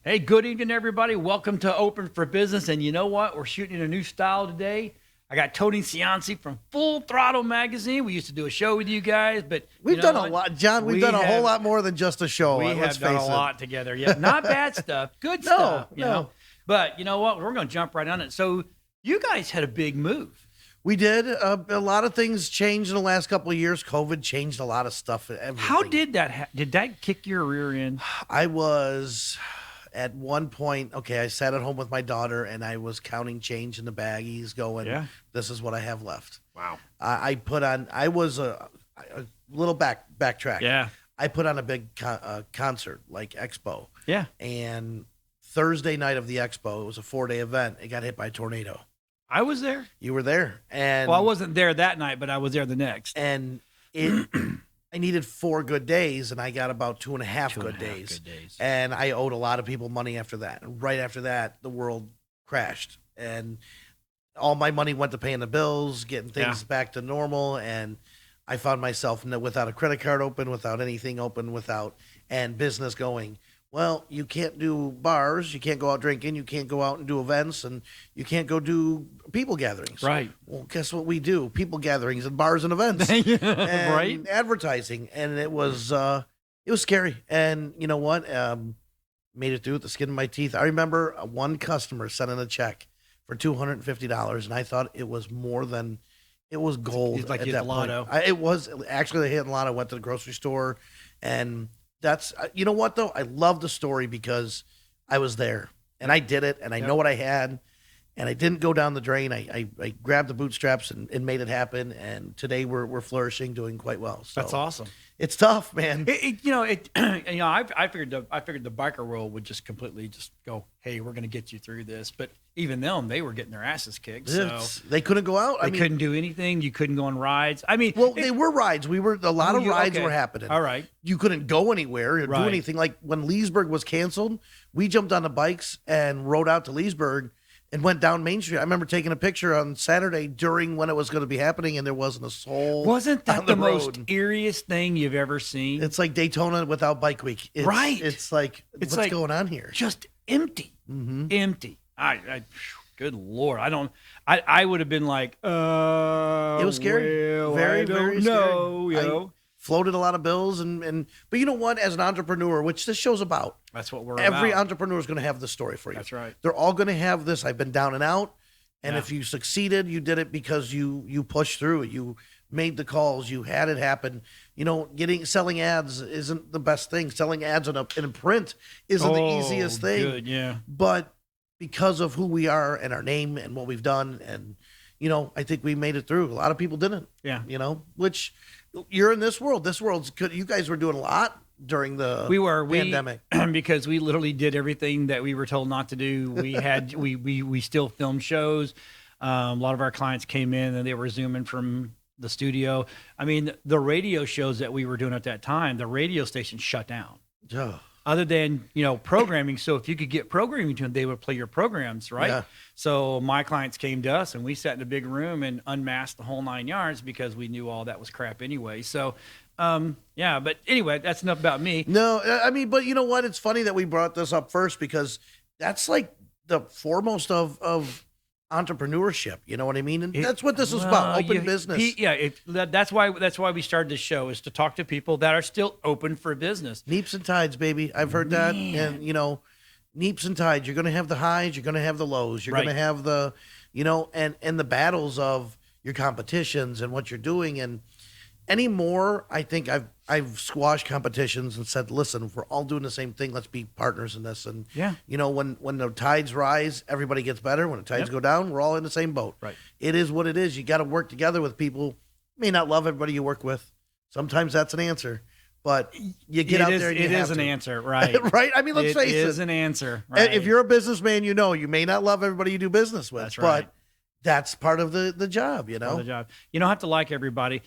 Hey, good evening, everybody. Welcome to Open for Business. And you know what? We're shooting a new style today. I got Tony Cianci from Full Throttle Magazine. We used to do a show with you guys, but We've done a lot, John. We've done a whole lot more than just a show. We Let's have done face a it. lot together. Yeah, not bad stuff, good stuff. You No. know. But you know what? We're going to jump right on it. So you guys had a big move. We did. A lot of things changed in the last couple of years. COVID changed a lot of stuff. Everything. How did that? Did that kick your rear end? I was at one point, I sat at home with my daughter and I was counting change in the baggies going, this is what I have left. Wow. I was a little backtrack. Yeah. I put on a big concert like Expo. Yeah. And Thursday night of the Expo, it was a 4-day event. It got hit by a tornado. I was there. You were there. And Well, I wasn't there that night, but I was there the next. And I needed 4 good days, and I got about 2.5 good days. And I owed a lot of people money after that. And right after that, the world crashed. And all my money went to paying the bills, getting things back to normal. And I found myself without a credit card open, without anything open, and business going. Well, you can't do bars, you can't go out drinking, you can't go out and do events, and you can't go do people gatherings. Right. Well, guess what we do? People gatherings and bars and events. And right. advertising. And it was scary. And you know what? Made it through with the skin of my teeth. I remember one customer sending a check for $250, and I thought it was more than it was gold. It's like at you hit that the lotto. point. It was actually the hit lotto. I went to the grocery store, and that's you know what though? I love the story because I was there and I did it and I know what I had and I didn't go down the drain. I grabbed the bootstraps and made it happen. And today we're flourishing, doing quite well. So That's awesome. It's tough, man. I figured the biker world would just completely just go, hey, we're going to get you through this. But even them, they were getting their asses kicked. So They couldn't go out. They couldn't do anything. You couldn't go on rides. I mean, they were rides. A lot of rides were happening. All right. You couldn't go anywhere or do anything. Like when Leesburg was canceled, we jumped on the bikes and rode out to Leesburg and went down Main Street. I remember taking a picture on Saturday during when it was going to be happening, and there wasn't a soul. Wasn't that on the road. most eeriest thing you've ever seen? It's like Daytona without Bike Week. It's like, what's going on here? Just empty. Mm-hmm. Empty. Good Lord. I would have been like, it was scary. Well, very scary. You know. Floated a lot of bills but you know what? As an entrepreneur, which this show's about, that's what we're every about. entrepreneur is going to have the story for you. That's right. They're all going to have this. I've been down and out, and if you succeeded, you did it because you pushed through it. You made the calls. You had it happen. You know, selling ads isn't the best thing. Selling ads in print isn't the easiest thing. Good, yeah. But because of who we are and our name and what we've done, and I think we made it through. A lot of people didn't. Yeah. Which you're in this world. This world's good. You guys were doing a lot during the pandemic. Because we literally did everything that we were told not to do. We had we still filmed shows. A lot of our clients came in and they were zooming from the studio. I mean, the radio shows that we were doing at that time, the radio station shut down. Yeah. Other than, programming. So if you could get programming to them, they would play your programs, right? Yeah. So my clients came to us and we sat in a big room and unmasked the whole 9 yards because we knew all that was crap anyway. So, but anyway, that's enough about me. No, I mean, but you know what? It's funny that we brought this up first because that's like the foremost of entrepreneurship. You know what I mean? And that's what this is about, open business. That's why we started this show, is to talk to people that are still open for business. Neeps and tides, baby. I've heard that. And, neeps and tides. You're going to have the highs. You're going to have the lows. You're going to have the, and the battles of your competitions and what you're doing. And anymore, I think I've squashed competitions and said, listen, if we're all doing the same thing, let's be partners in this. And, when the tides rise, everybody gets better. When the tides go down, we're all in the same boat. Right. It is what it is. You got to work together with people. You may not love everybody you work with. Sometimes that's an answer. But you get out there and you have to. It is an answer, right? Right? I mean, let's face it. It is an answer, right? If you're a businessman, you may not love everybody you do business with. That's right. But that's part of the job, Part of the job. You don't have to like everybody.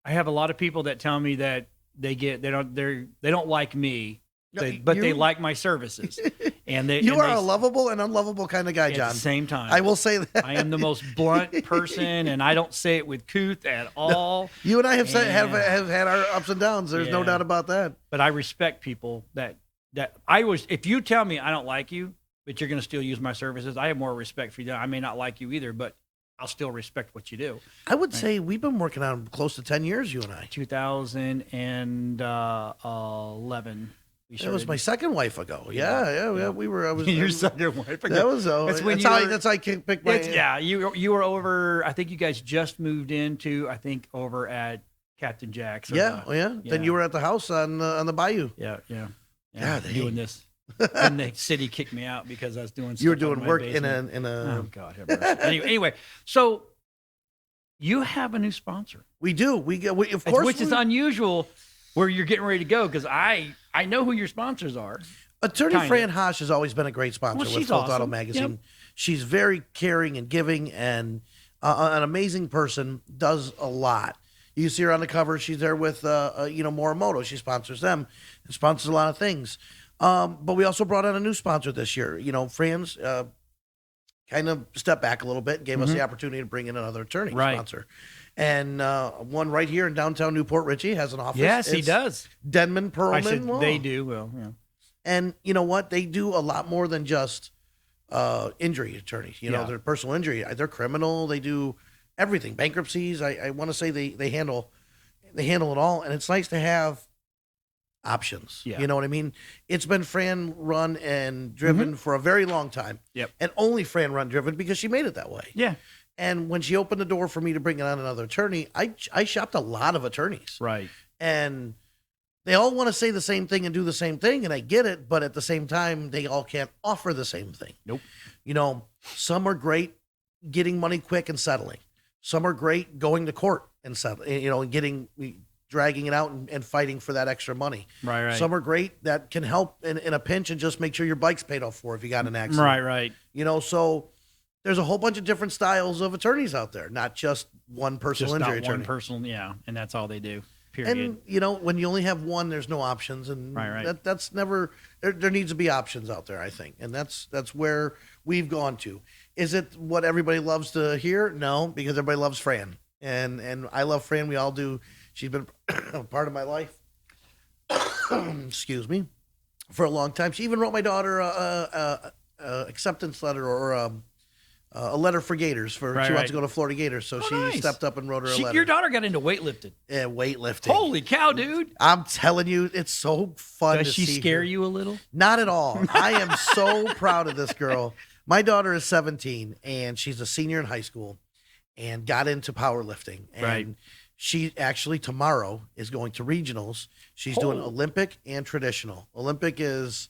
I have a lot of people that tell me that they don't like me, but they like my services. And you are a lovable and unlovable kind of guy, John. At the same time. I will say that. I am the most blunt person, and I don't say it with couth at all. No, you and I have had our ups and downs. There's no doubt about that. But I respect people that that if you tell me I don't like you, but you're going to still use my services, I have more respect for you. I may not like you either, but I'll still respect what you do. I would say we've been working on close to 10 years, you and I. 2011. It was my second wife ago. Yeah. We were. I was your second wife ago. That was. That's how I picked my. You were over. I think you guys just moved into. I think over at Captain Jack's. Yeah. Then you were at the house on the bayou. Yeah. Doing this. And the city kicked me out because I was doing. You were doing work basement. in a. Oh God. Anyway, so you have a new sponsor. We do. We of course, which is unusual. Where you're getting ready to go, because I know who your sponsors are. Attorney Fran Haas has always been a great sponsor with Full Throttle Magazine. Yep. She's very caring and giving, and an amazing person. Does a lot. You see her on the cover. She's there with Morimoto. She sponsors them and sponsors a lot of things. But we also brought on a new sponsor this year. Fran's kind of stepped back a little bit and gave us the opportunity to bring in another attorney sponsor. And one right here in downtown Newport Richey has an office. Yes, he does. Denman Perlman Law. They do. Well, yeah. And you know what? They do a lot more than just injury attorneys. They're personal injury. They're criminal. They do everything. Bankruptcies. I want to say they handle it all. And it's nice to have options. Yeah. You know what I mean? It's been Fran run and driven for a very long time. Yep. And only Fran run driven because she made it that way. Yeah. And when she opened the door for me to bring on another attorney, I shopped a lot of attorneys. Right. And they all want to say the same thing and do the same thing, and I get it, but at the same time, they all can't offer the same thing. Nope. Some are great getting money quick and settling. Some are great going to court and settling, and dragging it out and fighting for that extra money. Right. Some are great that can help in a pinch and just make sure your bike's paid off for if you got an accident. Right. So there's a whole bunch of different styles of attorneys out there, not just one personal injury attorney. One personal, and that's all they do. Period. And when you only have one, there's no options, and right. That's never. There needs to be options out there, I think, and that's where we've gone to. Is it what everybody loves to hear? No, because everybody loves Fran, and I love Fran. We all do. She's been a part of my life. Excuse me, for a long time. She even wrote my daughter a acceptance letter or a letter for Gators she wants to go to Florida Gators, so she stepped up and wrote her a letter. Your daughter got into weightlifting. Yeah, weightlifting. Holy cow, dude! I'm telling you, it's so fun. Does she scare you a little? Not at all. I am so proud of this girl. My daughter is 17, and she's a senior in high school, and got into powerlifting. And she actually tomorrow is going to regionals. She's doing Olympic and traditional. Olympic is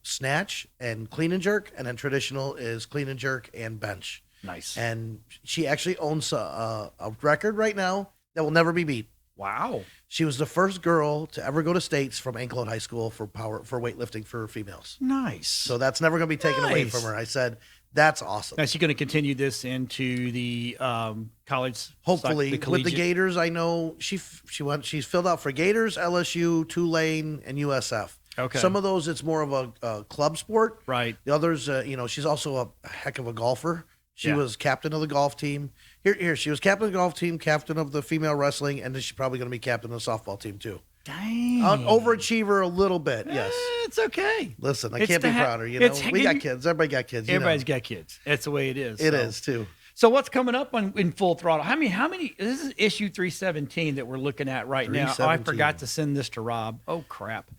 snatch and clean and jerk, and then traditional is clean and jerk and bench. Nice. And she actually owns a record right now that will never be beat. Wow. She was the first girl to ever go to states from Anklote High School for weightlifting for females. Nice. So that's never going to be taken away from her. I said, that's awesome. Now, is she going to continue this into the college? Hopefully, with the Gators, I know she's filled out for Gators, LSU, Tulane, and USF. Okay. Some of those, it's more of a club sport. Right. The others, she's also a heck of a golfer. She was captain of the golf team. Here, she was captain of the golf team, captain of the female wrestling, and then she's probably going to be captain of the softball team too. Dang. Overachiever a little bit, yes. It's okay. Listen, I can't be prouder. We got kids. Everybody got kids. Everybody's got kids. That's the way it is. It is too. So what's coming up in Full Throttle? How many? This is issue 317 that we're looking at right now. Oh, I forgot to send this to Rob. Oh crap.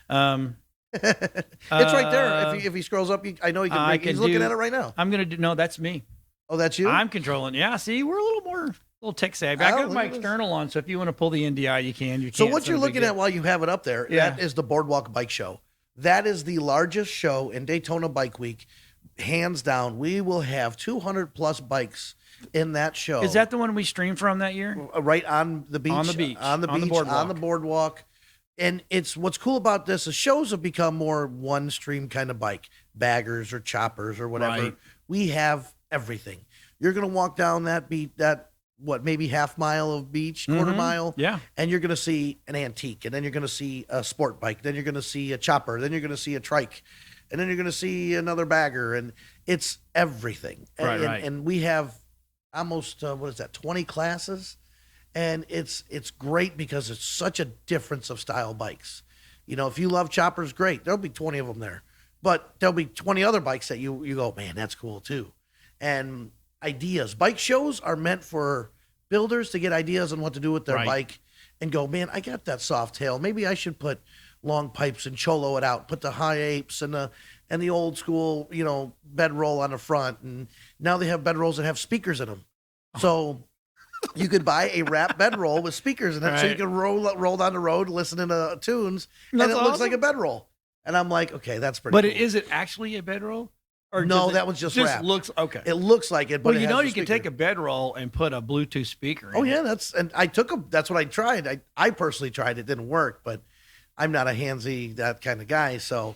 It's right there. If he scrolls up, I know he can. He's looking at it right now. I'm gonna do. No, that's me. Oh, that's you. I'm controlling. Yeah. See, we're a little tech savvy. I got my external on, so if you want to pull the NDI, you can. You can't. So what you're looking at while you have it up there, that is the Boardwalk Bike Show. That is the largest show in Daytona Bike Week, hands down. We will have 200 plus bikes in that show. Is that the one we streamed from that year? Right on the beach. On the beach. On the boardwalk. And it's what's cool about this is shows have become more one stream kind of bike, baggers or choppers or whatever. Right. We have everything. You're going to walk down maybe half mile of beach, quarter mile. Yeah. And you're going to see an antique, and then you're going to see a sport bike. Then you're going to see a chopper. Then you're going to see a trike, and then you're going to see another bagger, and it's everything. Right. And we have almost, 20 classes. And it's great because it's such a difference of style bikes. if you love choppers, great. There'll be 20 of them there, but there'll be 20 other bikes that you go, man, that's cool too. And ideas. Bike shows are meant for builders to get ideas on what to do with their bike and go, man, I got that soft tail. Maybe I should put long pipes and cholo it out, put the high apes and the old school, bedroll on the front. And now they have bedrolls that have speakers in them. So you could buy a wrap bedroll with speakers in it, so you can roll down the road listening to tunes, and it looks like a bedroll. And I'm like, okay, that's pretty cool. But is it actually a bedroll? Or no, that was just wrapped. Looks okay. It looks like it, but well, you can take a bedroll and put a Bluetooth speaker in. Oh yeah, that's what I tried. I personally tried. It didn't work, but I'm not a handsy that kind of guy. So,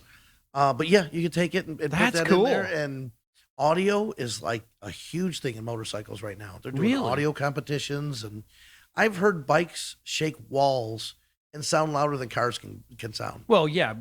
but yeah, you can take it and put that in there. And audio is like a huge thing in motorcycles right now. They're doing audio competitions, and I've heard bikes shake walls and sound louder than cars can sound. Well, yeah.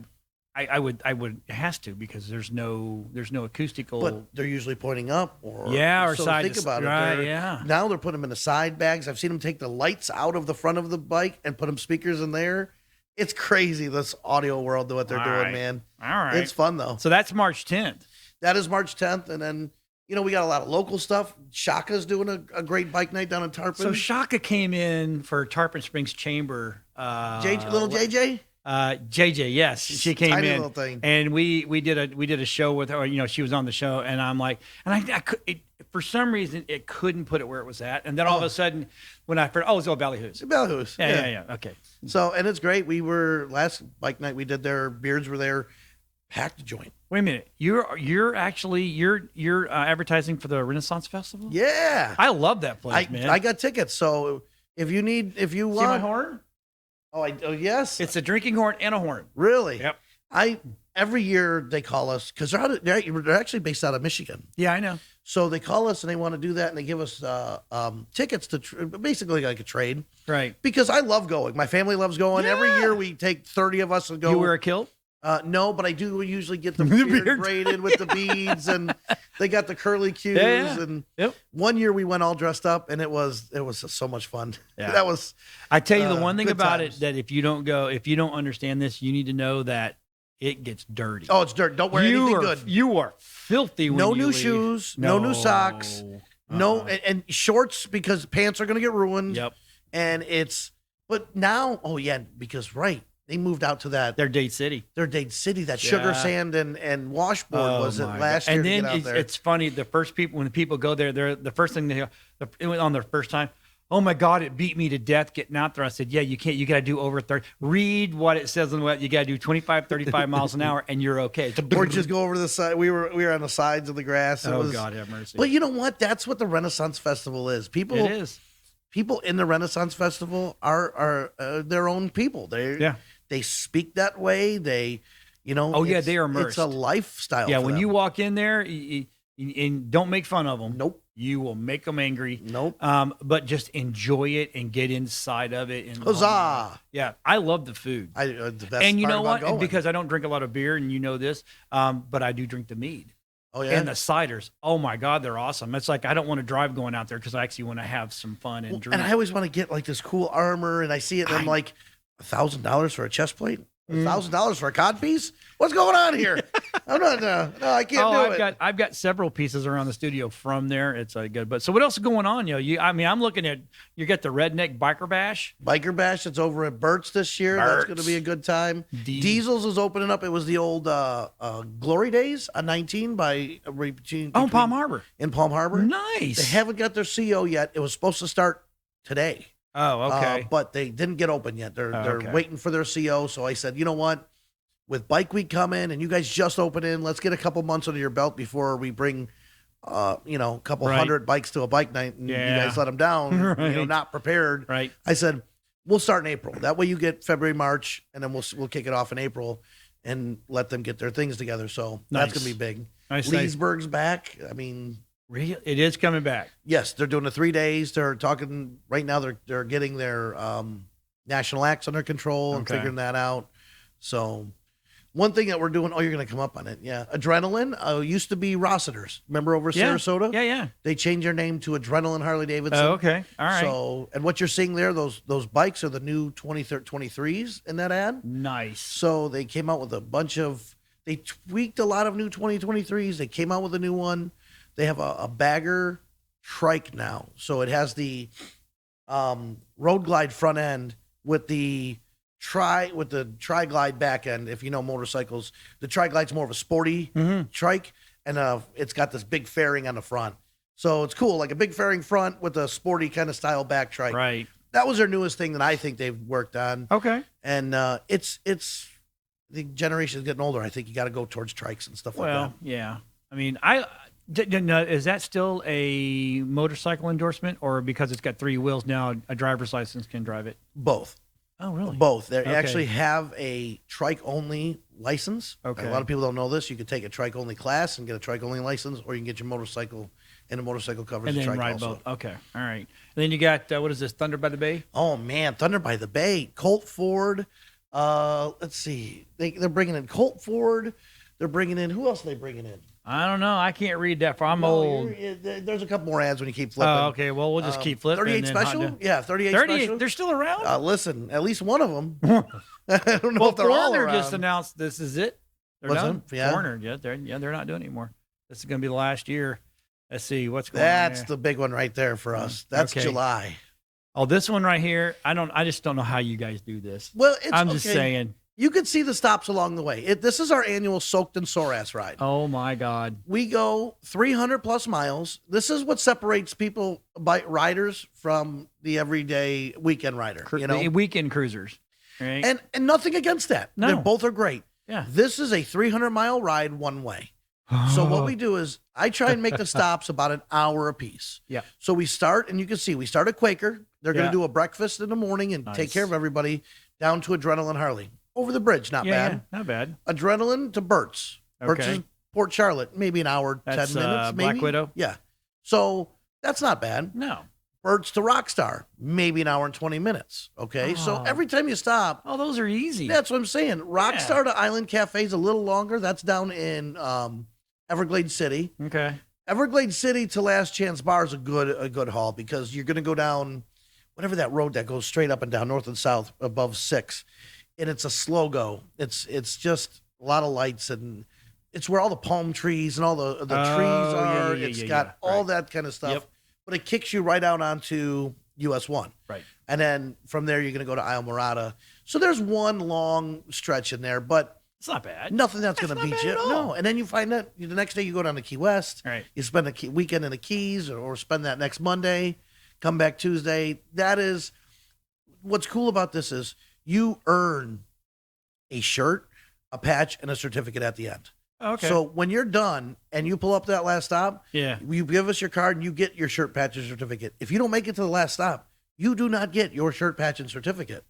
I would it has to, because there's no acoustical. But they're usually pointing up or so side. Think about it. Now they're putting them in the side bags. I've seen them take the lights out of the front of the bike and put them speakers in there. It's crazy, this audio world, what they're doing, man. All right, it's fun though. So that's March 10th. That is March 10th, and then we got a lot of local stuff. Shaka's doing a great bike night down in Tarpon. So Shaka came in for Tarpon Springs Chamber. Little JJ. JJ, yes, she came Tiny in, little thing. And we did a show with her. She was on the show, and I'm like, and I could, for some reason it couldn't put it where it was at, and then all of a sudden when I heard, it's all Ballyhoo's. Ballyhoo's, yeah, okay. So, and it's great. We were last bike night we did there. Beards were there, packed a joint. Wait a minute, you're advertising for the Renaissance Festival? Yeah, I love that place, man. I got tickets, so if you want, see my horn. Oh, yes. It's a drinking horn and a horn. Really? Yep. Every year they call us because they're actually based out of Michigan. Yeah, I know. So they call us and they want to do that, and they give us tickets to basically like a trade. Right. Because I love going. My family loves going. Yeah. Every year we take 30 of us and go. You wear a kilt? No, but I do usually get the beard braided with the beads, and they got the curly cues. Yeah. And one year we went all dressed up, and it was so much fun. Yeah. That was. I tell you the one thing about times. it, that if you don't understand this, you need to know that it gets dirty. Oh, it's dirt. Don't wear anything good. You are filthy when no you new leave. shoes, no new socks, no and shorts, because pants are going to get ruined. Yep. And but now, because they moved out to that. They're Dade City. That sugar sand and washboard was it last year. And then to get out there. It's funny. The first people, when the people go there, they're the first thing on their first time. Oh my God, it beat me to death getting out there. I said, yeah, you can't. You got to do over 30. Read what it says on the web. You got to do 25, 35 miles an hour, and you're okay. Or just go over to the side. We were on the sides of the grass. God have mercy. But you know what? That's what the Renaissance Festival is. People in the Renaissance Festival are their own people. They speak that way. They, they are immersed. It's a lifestyle. Yeah, for when them. you walk in there, and don't make fun of them. Nope. You will make them angry. Nope. But just enjoy it and get inside of it. And huzzah! Yeah, I love the food. The best. And you know what? Going. Because I don't drink a lot of beer, and you know this, but I do drink the mead. Oh yeah. And the ciders. Oh my God, they're awesome. It's like I don't want to drive going out there because I actually want to have some fun and drink. And I always want to get like this cool armor, and I see it, and I'm like, $1,000 for a chest plate. $1,000 for a cod piece? What's going on here? I'm not. No, I can't do it. I've got several pieces around the studio from there. It's good. But so what else is going on? I'm looking at, you got the Redneck Biker Bash. Biker Bash. It's over at Burt's this year. That's going to be a good time. Diesel's is opening up. It was the old Glory Days on 19 in Palm Harbor. In Palm Harbor. Nice. They haven't got their CO yet. It was supposed to start today. Oh, okay. But they didn't get open yet. They're waiting for their CO. So I said, you know what? With Bike Week coming and you guys just open in, let's get a couple months under your belt before we bring, a couple hundred bikes to a bike night, and you guys let them down, not prepared. Right. I said, we'll start in April. That way you get February, March, and then we'll kick it off in April and let them get their things together. So that's going to be big. Nice. Leesburg's back. I mean, really? It is coming back. Yes, they're doing the 3 days. They're talking right now. They're getting their national acts under control and figuring that out. So One thing that we're doing, you're going to come up on it. Yeah. Adrenaline used to be Rossiter's. Remember over Sarasota? Yeah. They changed their name to Adrenaline Harley Davidson. Oh, okay. All right. So, and what you're seeing there, those bikes are the new 23s in that ad. Nice. So they came out with they tweaked a lot of new 2023s. They came out with a new one. They have a bagger trike now. So it has the Road Glide front end with the Tri-Glide back end. If you know motorcycles, the Tri-Glide's more of a sporty trike, and it's got this big fairing on the front. So it's cool, like a big fairing front with a sporty kind of style back trike. Right. That was their newest thing that I think they've worked on. Okay. And it's the generation is getting older. I think you got to go towards trikes and stuff like that. Well, yeah. I mean, is that still a motorcycle endorsement, or because it's got 3 wheels now, a driver's license can drive it? Both. Oh, really? Both. They actually have a trike-only license. Okay. A lot of people don't know this. You could take a trike-only class and get a trike-only license, or you can get your motorcycle and a motorcycle covers and a then trike ride also. both. Okay. All right. And then you got, what is this, Thunder by the Bay? Oh, man. Thunder by the Bay. Colt Ford. Let's see. They're bringing in Colt Ford. They're bringing in, who else are they bringing in? I don't know. I can't read that far. I'm old. There's a couple more ads when you keep flipping. Oh, okay. Well, we'll just keep flipping. 38 special? Yeah, 38 special. They're still around? Listen, at least one of them. I don't know if they're all Foreigner around. just announced this is it. They're What's done. that? Yeah. Foreigner, they're not doing it anymore. This is going to be the last year. Let's see what's going on. That's there. the big one right there for us. That's Okay. July. Oh, this one right here. I just don't know how you guys do this. Well, I'm just saying. You could see the stops along the way. This is our annual Soaked and Sore Ass ride. Oh my God. We go 300 plus miles. This is what separates riders from the everyday weekend rider. The weekend cruisers. Right. And nothing against that. No. They both are great. Yeah. This is a 300-mile ride one way. So what we do is I try and make the stops about an hour apiece. Yeah. So we start, and you can see we start at Quaker. They're going to do a breakfast in the morning and Nice. take care of everybody down to Adrenaline Harley. Over the bridge, not bad. Yeah, not bad. Adrenaline to Burt's. Burt's is Port Charlotte, maybe an hour, That's, 10 minutes, maybe. Black Widow? Yeah. So that's not bad. No. Burt's to Rockstar, maybe an hour and 20 minutes. Okay. So Oh. every time you stop, Oh, those are easy. that's what I'm saying. Rockstar to Island Cafe is a little longer. That's down in Everglades City. Okay. Everglades City to Last Chance Bar is a good haul because you're going to go down whatever that road that goes straight up and down north and south above 6. And it's a slow go. It's just a lot of lights, and it's where all the palm trees and all the trees are. It's got all that kind of stuff. Yep. But it kicks you right out onto US 1. Right. And then from there, you're going to go to Isle Morada. So there's one long stretch in there, but It's not bad. nothing that's going to beat bad you. at all. No. And then you find that the next day you go down to Key West. Right. You spend a weekend in the Keys or spend that next Monday, come back Tuesday. That is what's cool about this is you earn a shirt, a patch, and a certificate at the end. Okay. So when you're done and you pull up that last stop, yeah. you give us your card and you get your shirt, patch, and certificate. If you don't make it to the last stop, you do not get your shirt, patch, and certificate.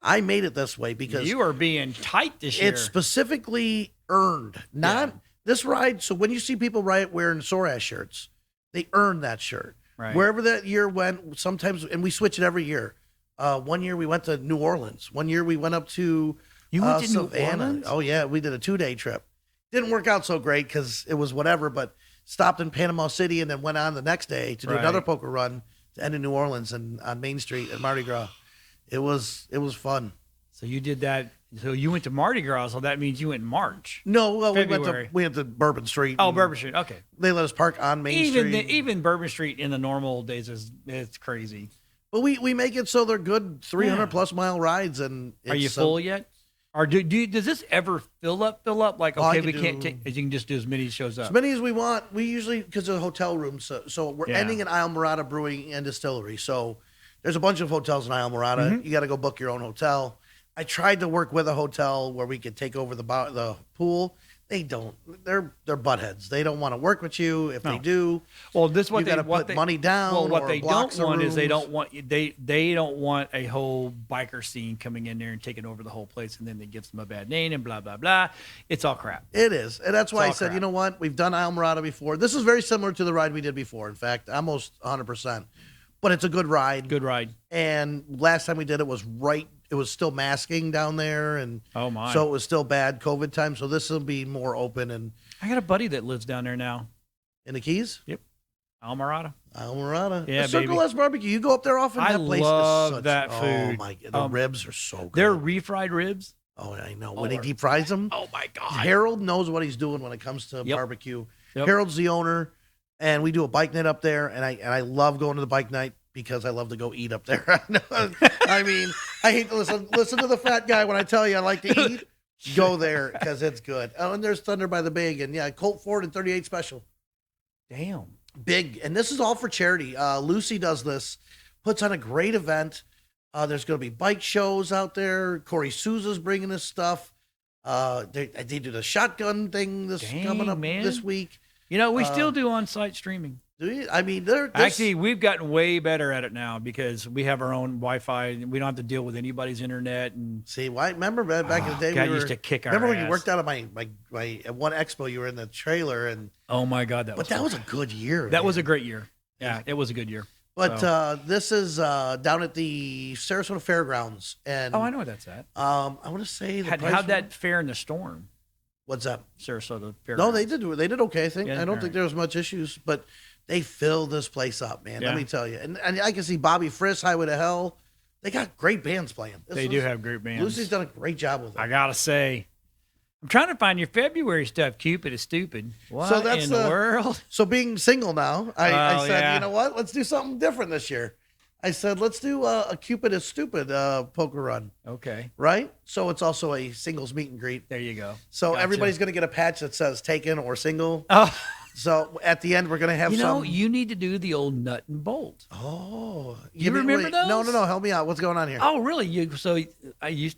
I made it this way because You are being tight this year. it's specifically earned, not this ride. So when you see people wearing sore ass shirts, they earn that shirt. Right. Wherever that year went, sometimes, and we switch it every year. 1 year we went to New Orleans. 1 year we went up to You went to New Savannah. Orleans? Oh yeah, we did a 2-day trip. Didn't work out so great because it was whatever, but stopped in Panama City and then went on the next day to do another poker run to end in New Orleans and on Main Street at Mardi Gras. It was fun. So you did that. So you went to Mardi Gras. So that means you went in March. No, well, February. we went to Bourbon Street. Oh, and Bourbon Street. Okay. They let us park on Main Street. Even Bourbon Street in the normal days it's crazy. But we make it so they're good 300 plus mile rides. And Are you full yet? Or does this ever fill up? Like, okay, we can't take, you can just do as many shows up. As many as we want. We usually, because of the hotel rooms, so we're ending in Isle Morada Brewing and Distillery. So there's a bunch of hotels in Isle Morada. Mm-hmm. You got to go book your own hotel. I tried to work with a hotel where we could take over the pool. They don't. They're buttheads. They don't want to work with you. If they do, well, this what you got to put money down. Well, what or they blocks don't of want is they rooms. don't want they don't want a whole biker scene coming in there and taking over the whole place, and then it gives them a bad name and blah blah blah. It's all crap. It is, and that's why I all said, crap. you know what? We've done Isle Morada before. This is very similar to the ride we did before. In fact, almost 100%. But it's a good ride. Good ride. And last time we did it was right it was still masking down there, and Oh my! so it was still bad COVID time. So this will be more open and I got a buddy that lives down there now. in the Keys. Yep, Almirada. Almirada. Yeah, the Circle baby. S barbecue. You go up there often. I That place love is such, that Oh food. my! The ribs are so good. They're refried ribs. Oh, I know. When he deep fries them. Oh my god! Harold knows what he's doing when it comes to Yep. barbecue. Yep. Harold's the owner, and we do a bike night up there, and I love going to the bike night because I love to go eat up there. I mean, I hate to listen to the fat guy when I tell you I like to eat. Go there because it's good. Oh, and there's Thunder by the Big, and yeah, Colt Ford and 38 Special. Damn. Big, and this is all for charity. Lucy does this, puts on a great event. There's going to be bike shows out there. Corey Souza's bringing us stuff. They do the shotgun thing coming up this week. You know, we still do on-site streaming. Do you? I mean, Actually, we've gotten way better at it now because we have our own Wi-Fi and we don't have to deal with anybody's internet. And see, why? Remember back in the day, God, used to kick our Remember when ass. you worked out of my at one expo? You were in the trailer, and oh my God, that was a good year. That was a great year. Yeah, it was a good year. But this is down at the Sarasota Fairgrounds, and I know where that's at. I want to say how'd that fare in the storm? What's that? Sarasota Fairgrounds. No, they did okay. I think Yeah, I don't think there was much issues, but they filled this place up, man. Yeah. Let me tell you, and I can see Bobby Friss, Highway to Hell. They got great bands playing. They do have great bands. Lucy's done a great job with it. I gotta say, I'm trying to find your February stuff. Cupid is stupid. What So that's in the world? So being single now, I said, yeah. you know what? Let's do something different this year. I said, let's do a Cupid is stupid poker run. Okay, Right? So it's also a singles meet and greet. there you go. So Gotcha. everybody's going to get a patch that says taken or single. Oh, So at the end, we're going to have you need to do the old nut and bolt. Oh. You remember those? No. Help me out. What's going on here? Oh, really? So I used,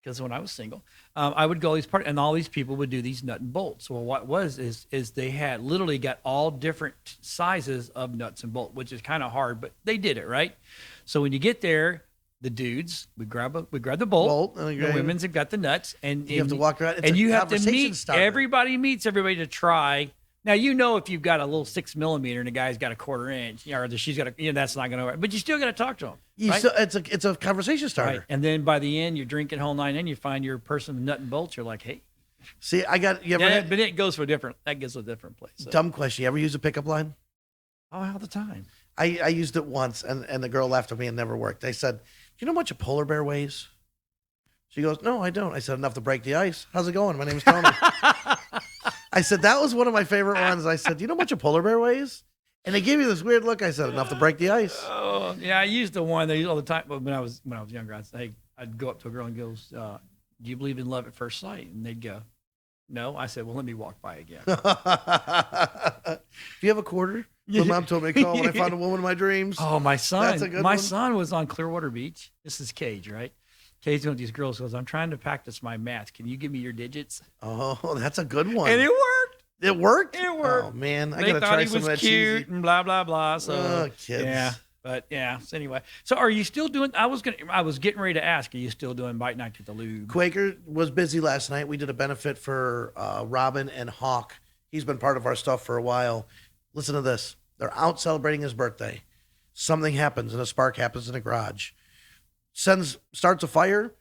because when I was single, I would go to these parties, and all these people would do these nut and bolts. Well, what is they had literally got all different sizes of nuts and bolts, which is kind of hard, but they did it right. So when you get there, the dudes we grab the bolt. okay. The women's have got the nuts, and You have to walk around. It's and a you have to conversation meet starter. everybody. Meets everybody to try. Now if you've got a little 6 millimeter and the guy's got a 1/4 inch, or she's got that's not going to work. But you still got to talk to them. Right? It's a conversation starter. Right. And then by the end, you're drinking whole nine, and you find your person with nut and bolts. You're like, hey, See, I got you ever had, but it goes for that gets a different place. So. dumb question. You ever use a pickup line? All the time. I used it once, and the girl laughed at me and never worked. I said, "Do you know how much a polar bear weighs?" She goes, "No, I don't." I said, "Enough to break the ice." How's it going? My name is Tony. I said, that was one of my favorite ones. I said, "Do you know how much a polar bear weighs?" And they gave you this weird look. I said, "Enough to break the ice." Oh, yeah, I used the one they use all the time. But when I was younger, I'd go up to a girl and goes, "Do you believe in love at first sight?" And they'd go, "No." I said, "Well, let me walk by again." Do you have a quarter? My mom told me to call when I found a woman in my dreams. Oh, my son. That's a good my one. son was on Clearwater Beach. This is Cage, right? Cage, one of these girls goes, "I'm trying to practice my math. Can you give me your digits?" Oh, that's a good one. And it worked. It worked? It worked. Oh, man. I They got to thought try he some of was that cute cheesy. and blah blah blah. So Oh, kids. yeah, but yeah. So anyway, so are you still doing? I was getting ready to ask. Are you still doing Bite Night at the Lube? Quaker was busy last night. We did a benefit for Robin and Hawk. He's been part of our stuff for a while. Listen to this. They're out celebrating his birthday. Something happens and a spark happens in the garage. Starts a fire,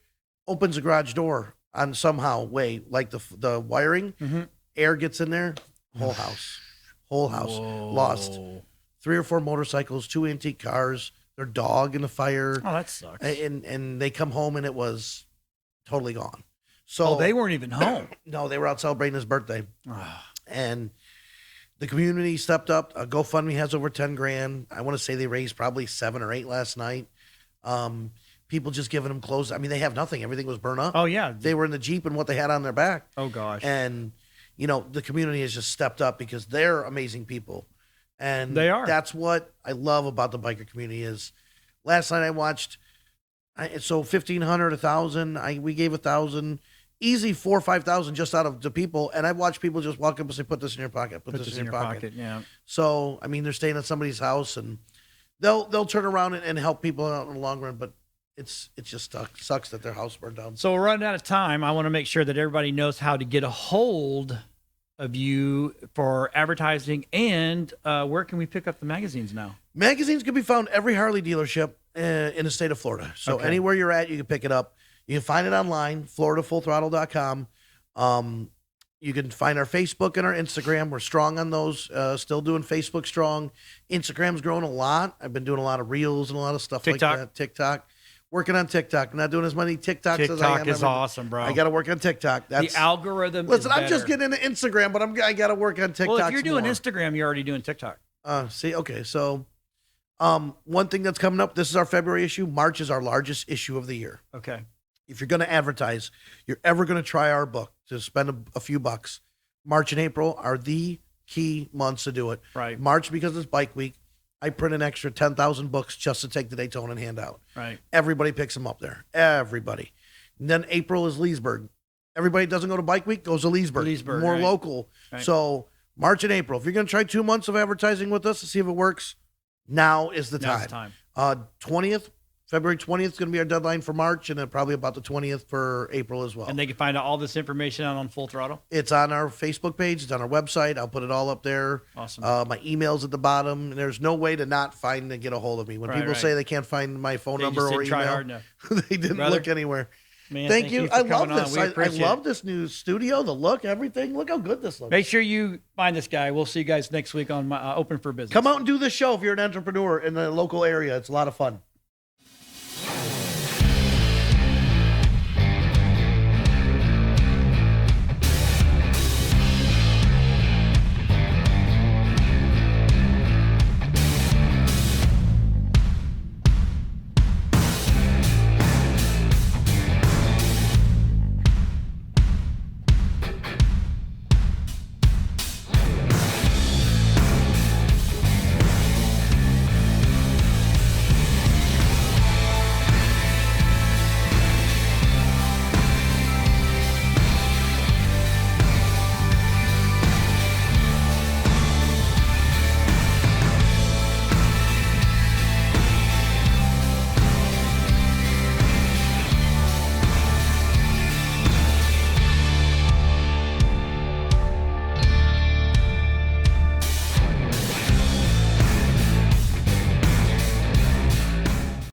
opens the garage door on somehow way, like the wiring. Mm-hmm. Air gets in there. Whole house Whoa. lost. 3 or 4 motorcycles, 2 antique cars, their dog in the fire. Oh, that sucks. And they come home and it was totally gone. So they weren't even home. no, they were out celebrating his birthday. Ah. And the community stepped up. GoFundMe has over 10 grand. I want to say they raised probably 7 or 8 last night. People just giving them clothes. I mean, they have nothing. Everything was burned up. Oh yeah. They were in the Jeep and what they had on their back. Oh gosh. And, the community has just stepped up because they're amazing people. And They are. That's what I love about the biker community is last night I watched, 1,500, 1,000. We gave 1,000, easy 4,000 or 5,000 just out of the people. And I've watched people just walk up and say, "Put this in your pocket. Put this in your pocket." Yeah. So, I mean, they're staying at somebody's house and they'll turn around and help people out in the long run. But it just sucks that their house burned down. So we're running out of time. I want to make sure that everybody knows how to get a hold of you for advertising and where can we pick up the magazines now? Magazines can be found every Harley dealership. in the state of Florida. So Okay. anywhere you're at, you can pick it up. You can find it online, FloridaFullThrottle.com. You can find our Facebook and our Instagram. We're strong on those. Still doing Facebook strong. Instagram's growing a lot. I've been doing a lot of reels and a lot of stuff TikTok. like that. TikTok. Working on TikTok. I'm not doing as many TikToks as I am. TikTok is awesome, bro. I got to work on TikTok. The algorithm. Listen, is I'm just better. getting into Instagram, but I got to work on TikTok. Well, if you're doing Instagram, you're already doing TikTok. See, okay, so one thing that's coming up. This is our February issue. March is our largest issue of the year. Okay. If you're going to advertise, you're ever going to try our book to spend a few bucks. March and April are the key months to do it. Right. March, because it's bike week, I print an extra 10,000 books just to take to Daytona and hand out. Right. Everybody picks them up there. Everybody. And then April is Leesburg. Everybody doesn't go to bike week, goes to Leesburg. More right. local. Right. So March and April. If you're going to try 2 months of advertising with us to see if it works, now is the Now's time. the time. 20th, February 20th is going to be our deadline for March, and then probably about the 20th for April as well. And they can find out all this information out on Full Throttle. It's on our Facebook page. It's on our website. I'll put it all up there. Awesome. My email's at the bottom. There's no way to not find and get a hold of me. When people say they can't find my phone They number just or didn't try email, hard enough. they didn't Brother, look anywhere. Man, Thank you. for I love coming on. this. We I appreciate love it. this new studio, the look, everything. Look how good this looks. Make sure you find this guy. We'll see you guys next week on my Open for Business. Come out and do this show if you're an entrepreneur in the local area. It's a lot of fun.